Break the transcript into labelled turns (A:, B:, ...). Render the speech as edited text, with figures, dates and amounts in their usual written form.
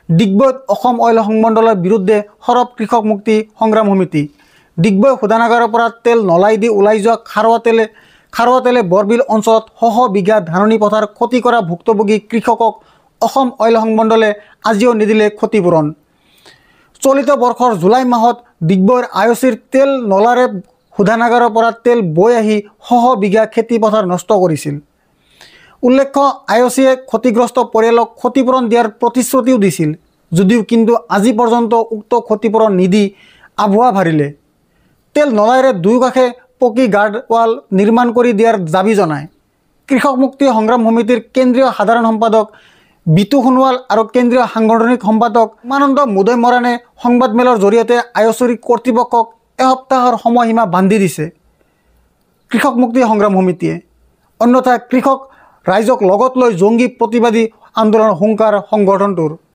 A: ডিগবৈত Assam oil সংমণ্ডলৰ বিৰুদ্ধে সৰব কৃষক মুক্তি সংগ্ৰাম সমিতি। ডিগবৈ শোধনাগাৰৰ পৰা তেল নলাই দি ওলাই যোৱা খাৰুৱা তেলে বৰবিল অঞ্চলত শ বিঘা ধাননি পথাৰ ক্ষতি কৰা ভুক্তভোগী কৃষকক অসম অইল সংমণ্ডলে আজিও নিদিলে ক্ষতিপূৰণ। চলিত বৰ্ষৰ জুলাই মাহত ডিগবৈৰ আইঅচিৰ তেল নলাৰে শোধনাগাৰৰ পৰা তেল বৈ আহি শ বিঘা খেতি পথাৰ নষ্ট কৰিছিল। উল্লেখ্য, আইঅচিয়ে ক্ষতিগ্ৰস্ত পৰিয়ালক ক্ষতিপূৰণ দিয়াৰ প্ৰতিশ্ৰুতিও দিছিল যদিও কিন্তু আজি পৰ্যন্ত উক্ত ক্ষতিপূৰণ নিদি আভুৱা ভাৰিলে। তেল নলাইৰে দুয়োকাষে পকী গাৰ্ডৱাল নিৰ্মাণ কৰি দিয়াৰ দাবী জনায় কৃষক মুক্তি সংগ্ৰাম সমিতিৰ কেন্দ্ৰীয় সাধাৰণ সম্পাদক বিতু সোণোৱাল আৰু কেন্দ্ৰীয় সাংগঠনিক সম্পাদক উমানন্দ মুদৈ মৰাণে সংবাদমেলৰ জৰিয়তে আইঅচিৰ কৰ্তৃপক্ষক এসপ্তাহৰ সময়সীমা বান্ধি দিছে কৃষক মুক্তি সংগ্ৰাম সমিতিয়ে। অন্যথা কৃষক ৰাইজক লগত লৈ জংগী প্ৰতিবাদী আন্দোলনৰ হুংকাৰ সংগঠনটোৰ।